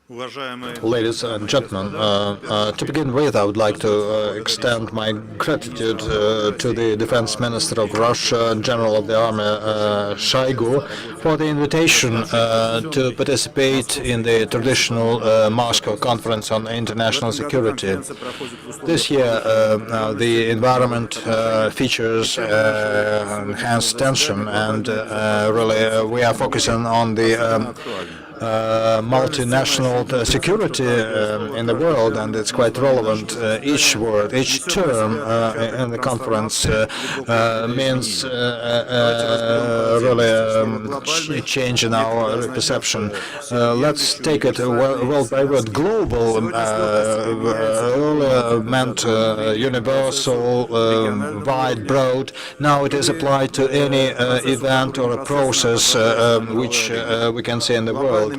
Ladies and gentlemen, to begin with, I would like to extend my gratitude to the Defense Minister of Russia, General of the Army Shoigu, for the invitation to participate in the traditional Moscow Conference on International Security. This year, the environment features enhanced tension, and really we are focusing on the multinational security in the world, and it's quite relevant. Each word, each term in the conference means really change in our perception. Let's take it word by word. Global earlier meant universal, wide, broad. Now it is applied to any event or a process which we can see in the world.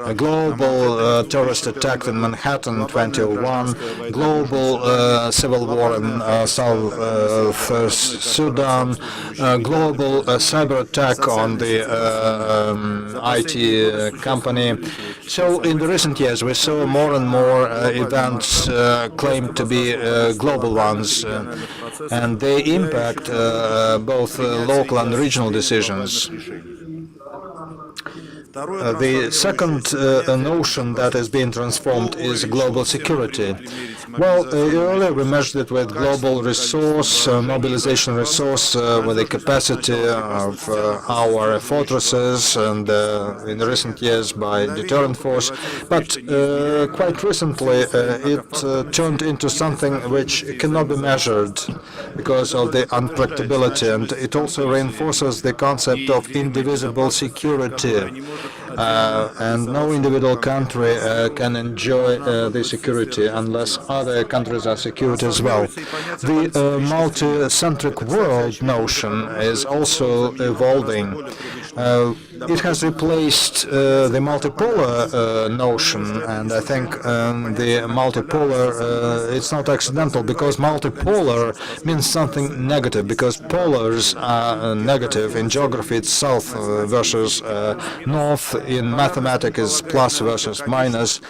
A global terrorist attack in Manhattan 2001, global civil war in South Sudan, global cyber attack on the IT company. So in the recent years we saw more and more events claimed to be global ones, and they impact both local and regional decisions. The second notion that has been transformed is global security. Well, earlier we measured it with global resource, mobilization resource, with the capacity of our fortresses, and in the recent years by deterrent force. But quite recently it turned into something which cannot be measured because of the unpredictability, and it also reinforces the concept of indivisible security. And no individual country can enjoy the security unless other countries are secure as well. The multi-centric world notion is also evolving. It has replaced the multipolar notion, and I think the multipolar, it's not accidental, because multipolar means something negative, because polars are negative. In geography it's south versus north, in mathematics is plus versus minus,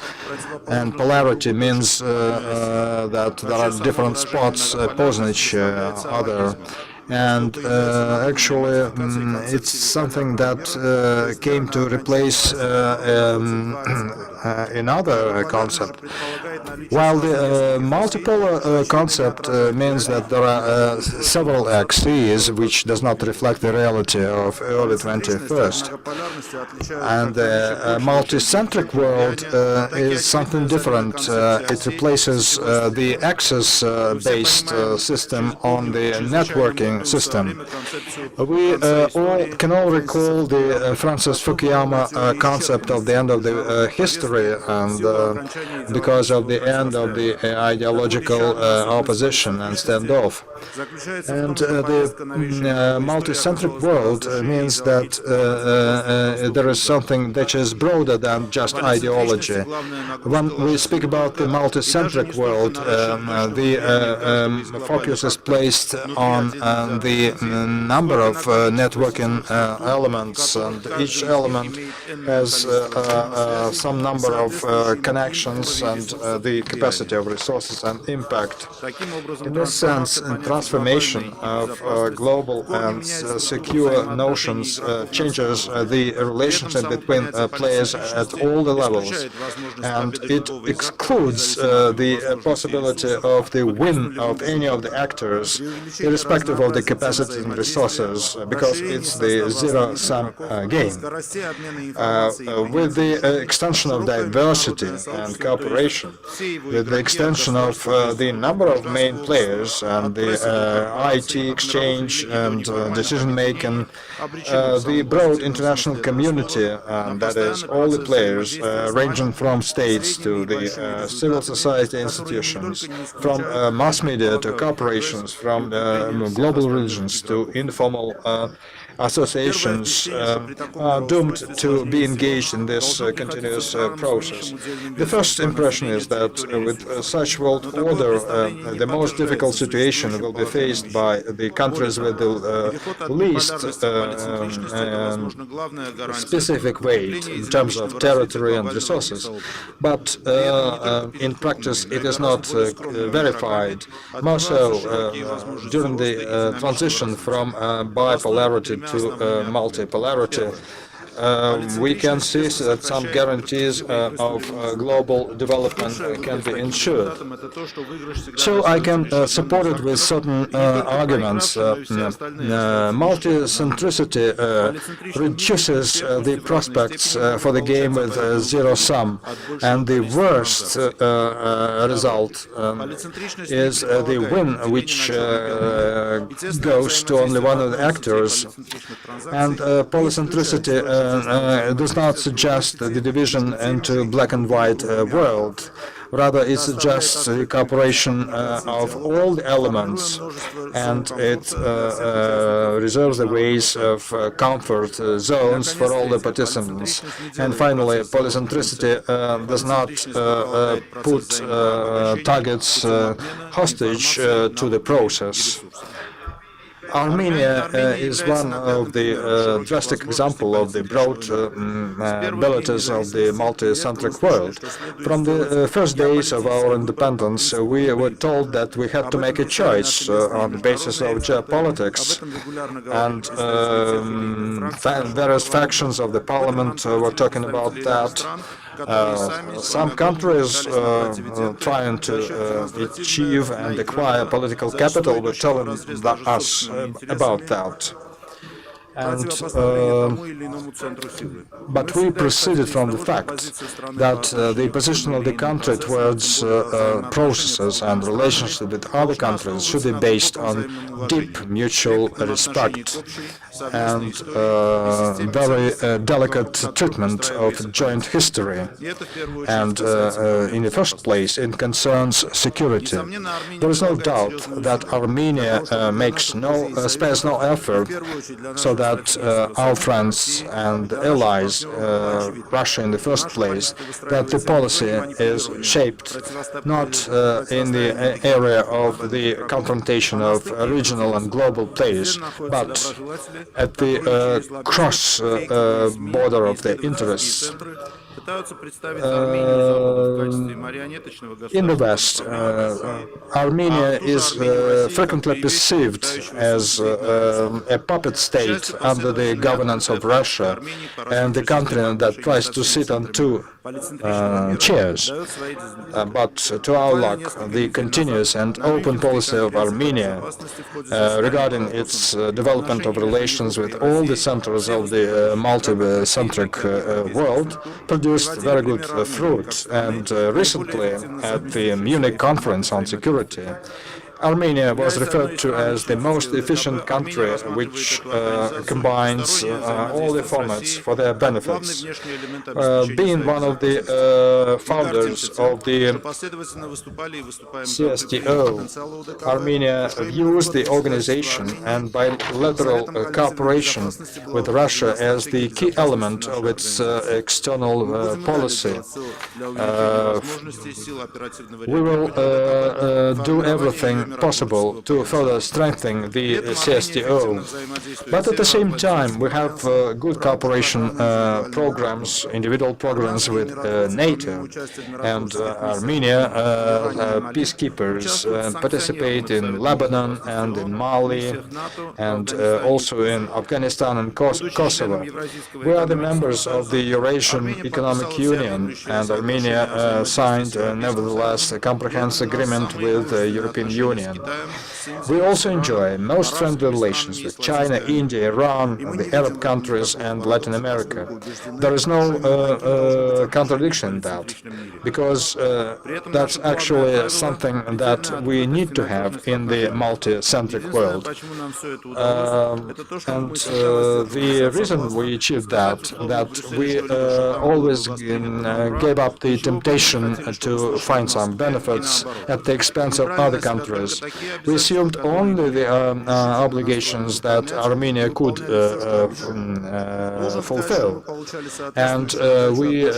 and polarity means that there are different spots opposing each other. And actually it's something that came to replace another concept. While the multipolar concept means that there are several axes which does not reflect the reality of early 21st. And the multicentric world is something different. It replaces the access-based system on the networking system. We can all recall the Francis Fukuyama concept of the end of the history, and because of the end of the ideological opposition and standoff. And the multicentric world means that there is something that is broader than just ideology. When we speak about the multicentric world, the focus is placed on the number of networking elements, and each element has some number of connections and the capacity of resources and impact. In this sense, transformation of global and secure notions changes the relationship between players at all the levels, and it excludes the possibility of the win of any of the actors, irrespective of the capacity and resources, because it's the zero-sum game. With the extension of diversity and cooperation, with the extension of the number of main players and the IT exchange and decision-making, the broad international community, that is all the players, ranging from states to the civil society institutions, from mass media to corporations, from global religions to informal associations are doomed to be engaged in this continuous process. The first impression is that with such world order, the most difficult situation will be faced by the countries with the least specific weight in terms of territory and resources. But in practice, it is not verified. More so, during the transition from bipolarity to multipolarity, we can see that some guarantees of global development can be ensured. So I can support it with certain arguments. Multicentricity reduces the prospects for the game with zero sum, and the worst result is the win, which goes to only one of the actors. And polycentricity does not suggest the division into black and white world. Rather, it suggests the cooperation of all the elements, and it reserves the ways of comfort zones for all the participants. And finally, polycentricity does not put targets hostage to the process. Armenia is one of the drastic example of the broad abilities of the multi-centric world. From the first days of our independence, we were told that we had to make a choice on the basis of geopolitics, and various factions of the parliament were talking about that. Some countries trying to achieve and acquire political capital were telling us about that. And, but we proceeded from the fact that the position of the country towards processes and relationships with other countries should be based on deep mutual respect and very delicate treatment of joint history. And in the first place, it concerns security. There is no doubt that Armenia spares no effort so that our friends and allies, Russia in the first place, that the policy is shaped not in the area of the confrontation of regional and global players, but at the cross border of the interests. In the West, Armenia is frequently perceived as a puppet state under the governance of Russia, and the country that tries to sit on two chairs. But to our luck, the continuous and open policy of Armenia regarding its development of relations with all the centers of the multi-centric world produced very good fruit. And recently, at the Munich Conference on Security, Armenia was referred to as the most efficient country which combines all the formats for their benefits. Being one of the founders of the CSTO, Armenia views the organization and bilateral cooperation with Russia as the key element of its external policy. We will do everything possible to further strengthen the CSTO. But at the same time, we have good cooperation programs, individual programs with NATO, and Armenia peacekeepers participate in Lebanon and in Mali, and also in Afghanistan and Kosovo. We are the members of the Eurasian Economic Union, and Armenia signed, nevertheless, a comprehensive agreement with the European Union. We also enjoy most friendly relations with China, India, Iran, the Arab countries, and Latin America. There is no contradiction in that, because that's actually something that we need to have in the multi-centric world. And the reason we achieved that we always gave up the temptation to find some benefits at the expense of other countries. cases. We assumed only the obligations that Armenia could fulfill, and we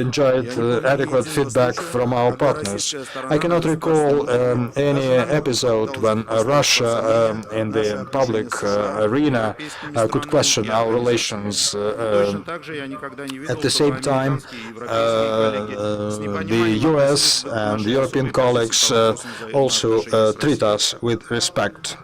enjoyed adequate feedback from our partners. I cannot recall any episode when Russia in the public arena could question our relations. At the same time, the US and European colleagues also treat us with respect.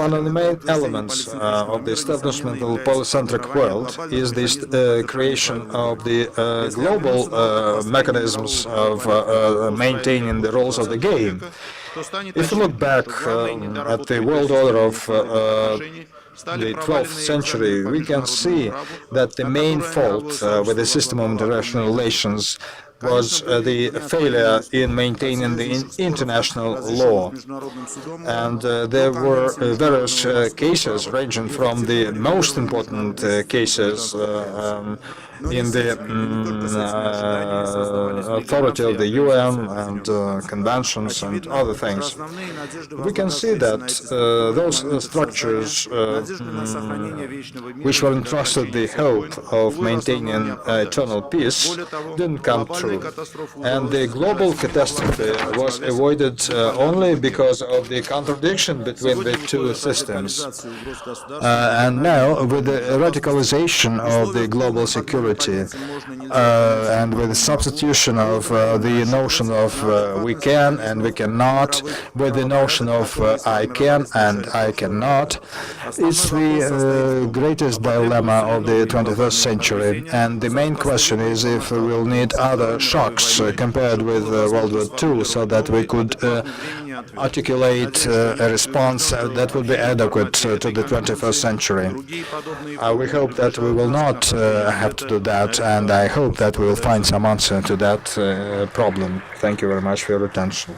One of the main elements of the establishment of the polycentric world is this creation of the global mechanisms of maintaining the rules of the game. If you look back at the world order of the 12th century, we can see that the main fault with the system of international relations was the failure in maintaining the international law. And there were various cases ranging from the most important cases in the authority of the UN and conventions and other things. We can see that those structures which were entrusted the hope of maintaining eternal peace didn't come true. And the global catastrophe was avoided only because of the contradiction between the two systems. And now, with the radicalization of the global security, and with the substitution of the notion of we can and we cannot, with the notion of I can and I cannot, it's the greatest dilemma of the 21st century. And the main question is if we will need other shocks compared with World War II so that we could articulate a response that would be adequate to the 21st century. We hope that we will not have to do that, and I hope that we will find some answer to that problem. Thank you very much for your attention.